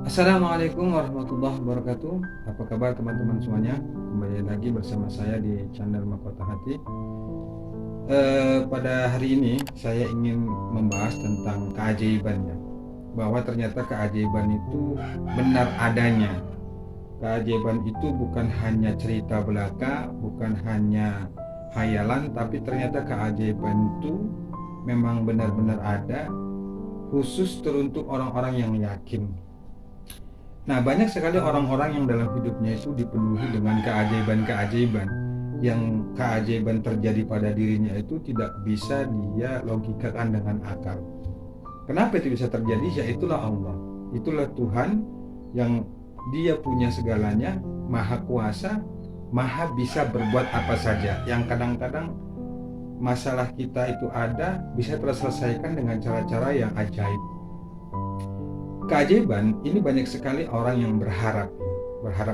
Assalamualaikum warahmatullahi wabarakatuh. Apa kabar teman-teman semuanya? Kembali lagi bersama saya di channel Mahkota Hati. Pada hari ini saya ingin membahas tentang keajaibannya. Bahwa ternyata keajaiban itu benar adanya. Keajaiban itu bukan hanya cerita belaka, bukan hanya hayalan, tapi ternyata keajaiban itu memang benar-benar ada, khusus teruntuk orang-orang yang yakin. Nah, banyak sekali orang-orang yang dalam hidupnya itu dipenuhi dengan keajaiban-keajaiban, yang keajaiban terjadi pada dirinya itu tidak bisa dia logikakan dengan akal. Kenapa itu bisa terjadi? Ya itulah Allah. Itulah Tuhan yang dia punya segalanya, maha kuasa, maha bisa berbuat apa saja. Yang kadang-kadang masalah kita itu ada, bisa terselesaikan dengan cara-cara yang ajaib. Keajaiban ini banyak sekali orang yang berharap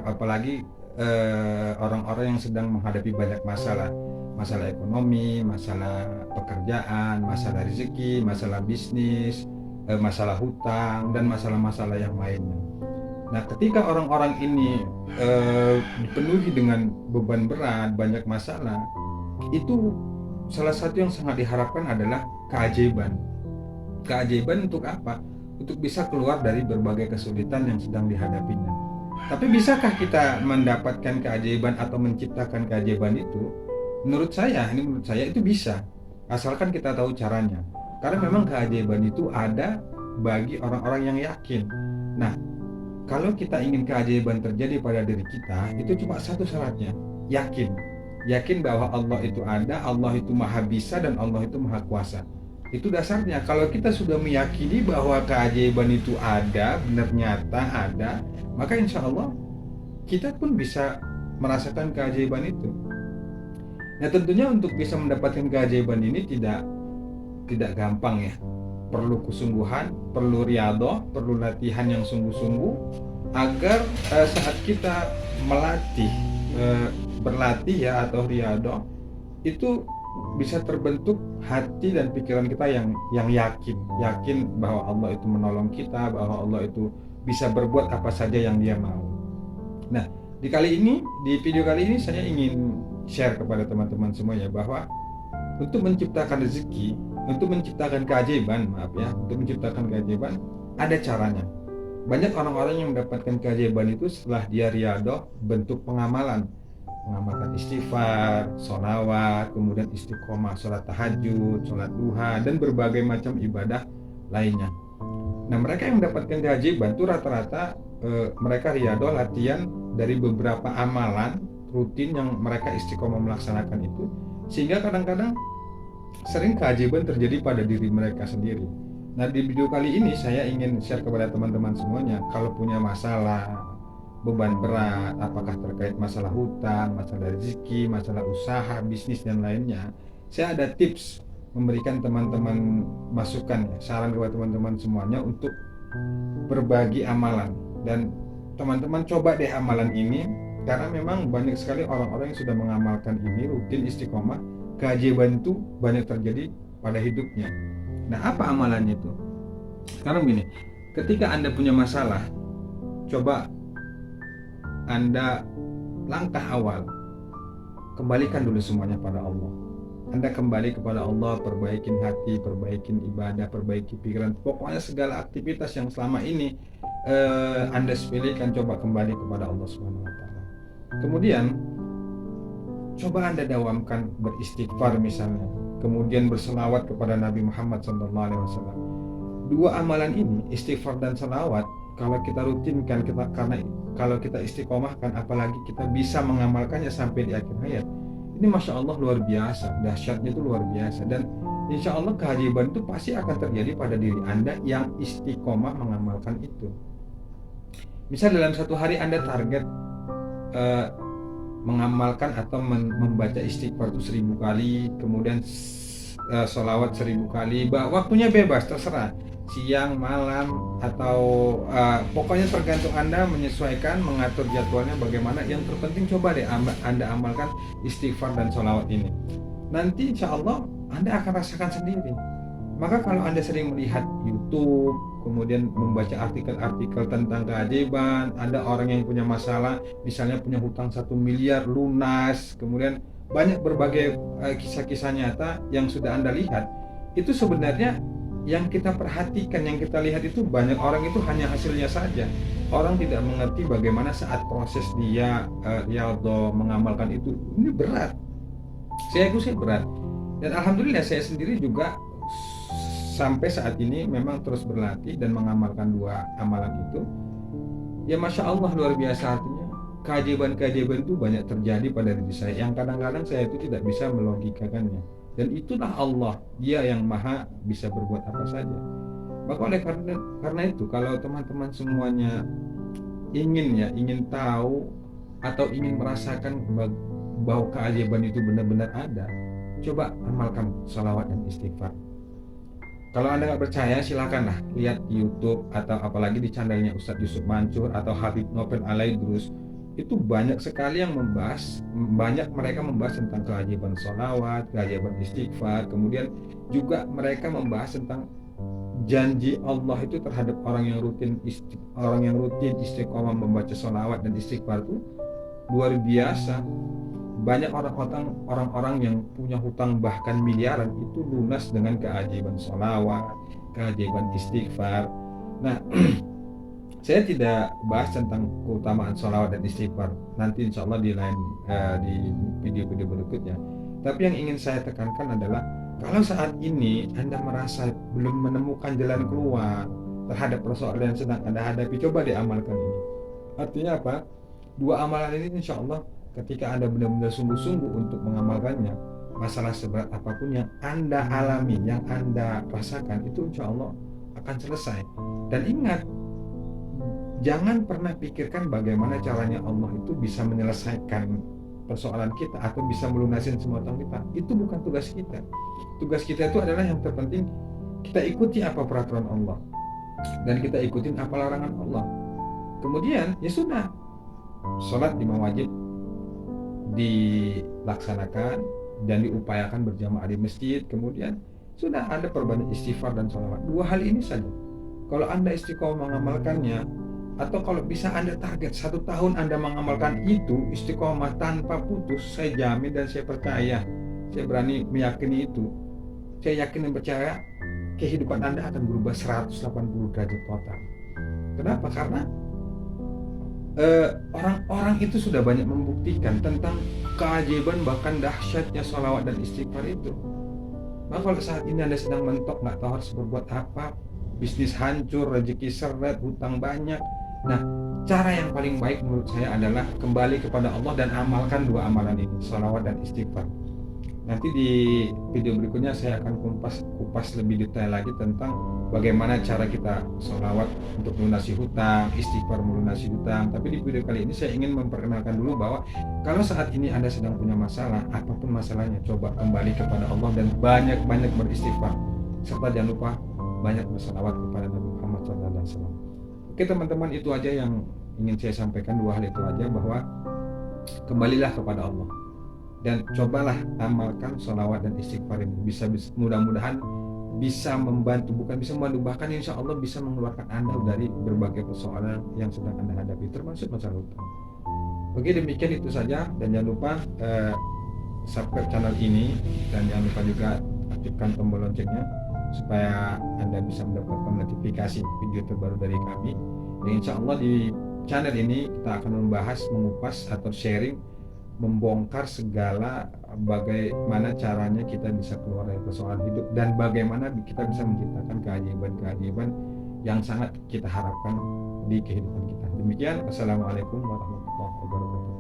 apalagi orang-orang yang sedang menghadapi banyak masalah ekonomi, masalah pekerjaan, masalah rezeki, masalah bisnis, masalah hutang, dan masalah-masalah yang lainnya. Nah, ketika orang-orang ini dipenuhi dengan beban berat, banyak masalah, itu salah satu yang sangat diharapkan adalah keajaiban. Keajaiban untuk apa? Untuk bisa keluar dari berbagai kesulitan yang sedang dihadapinya. Tapi bisakah kita mendapatkan keajaiban atau menciptakan keajaiban itu? Menurut saya itu bisa, asalkan kita tahu caranya. Karena memang keajaiban itu ada bagi orang-orang yang yakin. Nah, kalau kita ingin keajaiban terjadi pada diri kita, itu cuma satu syaratnya, yakin. Yakin bahwa Allah itu ada, Allah itu maha bisa, dan Allah itu maha kuasa. Itu dasarnya. Kalau kita sudah meyakini bahwa keajaiban itu ada, benar nyata ada, maka insya Allah kita pun bisa merasakan keajaiban itu. Nah, tentunya untuk bisa mendapatkan keajaiban ini tidak gampang ya. Perlu kesungguhan, perlu riyadhah, perlu latihan yang sungguh-sungguh agar saat kita berlatih ya, atau riyadhah, itu bisa terbentuk hati dan pikiran kita yang yakin bahwa Allah itu menolong kita, bahwa Allah itu bisa berbuat apa saja yang Dia mau. Nah, di video kali ini saya ingin share kepada teman-teman semuanya bahwa untuk menciptakan rezeki, untuk menciptakan keajaiban, untuk menciptakan keajaiban ada caranya. Banyak orang-orang yang mendapatkan keajaiban itu setelah dia riyadhah, bentuk mengamalkan istighfar, sholawat, kemudian istiqomah, sholat tahajud, sholat duha, dan berbagai macam ibadah lainnya. Nah, mereka yang mendapatkan keajaiban itu rata-rata mereka riyadhah, latihan dari beberapa amalan rutin yang mereka istiqomah melaksanakan itu, sehingga kadang-kadang sering keajaiban terjadi pada diri mereka sendiri. Nah, di video kali ini saya ingin share kepada teman-teman semuanya, kalau punya masalah, beban berat, apakah terkait masalah hutang, masalah rezeki, masalah usaha, bisnis, dan lainnya, saya ada tips memberikan teman-teman masukan ya, saran kepada teman-teman semuanya untuk berbagi amalan. Dan teman-teman coba deh amalan ini, karena memang banyak sekali orang-orang yang sudah mengamalkan ini rutin istiqomah, keajaiban itu banyak terjadi pada hidupnya. Nah, apa amalannya itu? Sekarang gini, ketika Anda punya masalah, coba Anda langkah awal, kembalikan dulu semuanya pada Allah. Anda kembali kepada Allah, perbaikin hati, perbaikin ibadah, perbaiki pikiran, pokoknya segala aktivitas yang selama ini Anda sepelekan, coba kembali kepada Allah Subhanahu wa Ta'ala. Kemudian coba Anda dawamkan beristighfar misalnya, kemudian berselawat kepada Nabi Muhammad SAW. Dua amalan ini, istighfar dan selawat, kalau kita rutinkan, kalau kita istiqomahkan, apalagi kita bisa mengamalkannya sampai di akhir hayat, ini Masya Allah luar biasa, dahsyatnya itu luar biasa. Dan insya Allah keajaiban itu pasti akan terjadi pada diri Anda yang istiqomah mengamalkan itu. Misal dalam satu hari Anda target mengamalkan atau membaca istighfar itu 1000 kali, kemudian sholawat 1000 kali, waktunya bebas, terserah, siang, malam, atau pokoknya tergantung Anda menyesuaikan, mengatur jadwalnya bagaimana. Yang terpenting coba deh Anda amalkan istighfar dan sholawat ini. Nanti insya Allah Anda akan rasakan sendiri. Maka kalau Anda sering melihat YouTube YouTube, kemudian membaca artikel-artikel tentang keajaiban. Ada orang yang punya masalah, misalnya punya hutang 1 miliar lunas, kemudian banyak berbagai kisah-kisah nyata yang sudah Anda lihat. Itu sebenarnya yang kita perhatikan, yang kita lihat itu banyak orang itu hanya hasilnya saja. Orang tidak mengerti bagaimana saat proses dia riyadhah mengamalkan itu. Ini berat. Saya itu berat. Dan alhamdulillah saya sendiri juga sampai saat ini memang terus berlatih dan mengamalkan dua amalan itu. Ya Masya Allah, luar biasa, artinya keajaiban-keajaiban itu banyak terjadi pada diri saya yang kadang-kadang saya itu tidak bisa melogikakannya. Dan itulah Allah, dia yang maha bisa berbuat apa saja. Maka oleh karena itu, kalau teman-teman semuanya ingin tahu atau ingin merasakan bahwa keajaiban itu benar-benar ada, coba amalkan sholawat dan istighfar. Kalau Anda nggak percaya, silakanlah lihat di YouTube atau apalagi di channelnya Ustadz Yusuf Mansur atau Habib Novel Alaidrus. Itu banyak sekali yang mereka membahas tentang keajaiban sholawat, keajaiban istighfar. Kemudian juga mereka membahas tentang janji Allah itu terhadap orang yang rutin istiqomah membaca sholawat dan istighfar itu luar biasa. Banyak orang-orang yang punya hutang bahkan miliaran itu lunas dengan keajaiban sholawat, keajaiban istighfar. Nah, saya tidak bahas tentang keutamaan sholawat dan istighfar. Nanti insya Allah di video-video berikutnya. Tapi yang ingin saya tekankan adalah, kalau saat ini Anda merasa belum menemukan jalan keluar terhadap persoalan yang sedang Anda hadapi, coba diamalkan ini. Artinya apa? Dua amalan ini insya Allah ketika Anda benar-benar sungguh-sungguh untuk mengamalkannya, masalah seberat apapun yang Anda alami, yang Anda rasakan, itu insya Allah akan selesai. Dan ingat, jangan pernah pikirkan bagaimana caranya Allah itu bisa menyelesaikan persoalan kita atau bisa melunasin semua utang kita. Itu bukan tugas kita. Tugas kita itu adalah yang terpenting, kita ikuti apa peraturan Allah dan kita ikutin apa larangan Allah. Kemudian ya sudah, sholat 5 wajib dilaksanakan dan diupayakan berjamaah di masjid. Kemudian sudah, Anda perbanyak istighfar dan sholawat. Dua hal ini saja. Kalau Anda istiqomah mengamalkannya, atau kalau bisa Anda target 1 tahun Anda mengamalkan itu istiqomah tanpa putus, saya jamin dan saya percaya, saya berani meyakini itu, saya yakin dan percaya kehidupan Anda akan berubah 180 derajat total. Kenapa? Karena orang-orang itu sudah banyak membuktikan tentang keajaiban bahkan dahsyatnya sholawat dan istighfar itu. Nah, kalau saat ini Anda sedang mentok, nggak tahu harus berbuat apa, bisnis hancur, rezeki seret, hutang banyak. Nah, cara yang paling baik menurut saya adalah kembali kepada Allah dan amalkan dua amalan ini, sholawat dan istighfar. Nanti di video berikutnya saya akan kupas lebih detail lagi tentang bagaimana cara kita sholawat untuk melunasi hutang, istighfar melunasi hutang. Tapi di video kali ini saya ingin memperkenalkan dulu bahwa kalau saat ini Anda sedang punya masalah, apapun masalahnya, coba kembali kepada Allah dan banyak-banyak beristighfar. Serta jangan lupa banyak bersalawat kepada Nabi Muhammad SAW. Oke teman-teman, itu aja yang ingin saya sampaikan, dua hal itu aja, bahwa kembalilah kepada Allah dan cobalah amalkan sholawat dan istighfar ini. Bisa mudah-mudahan bisa membantu, bukan bisa membantu, bahkan insya Allah bisa mengeluarkan Anda dari berbagai persoalan yang sedang Anda hadapi, termasuk masalah hutang. Oke, demikian itu saja, dan jangan lupa subscribe channel ini, dan jangan lupa juga aktifkan tombol loncengnya supaya Anda bisa mendapatkan notifikasi video terbaru dari kami. Dan insya Allah di channel ini kita akan membahas, mengupas atau sharing, membongkar segala bagaimana caranya kita bisa keluar dari persoalan hidup dan bagaimana kita bisa menciptakan keajaiban-keajaiban yang sangat kita harapkan di kehidupan kita. Demikian, wassalamualaikum warahmatullahi wabarakatuh.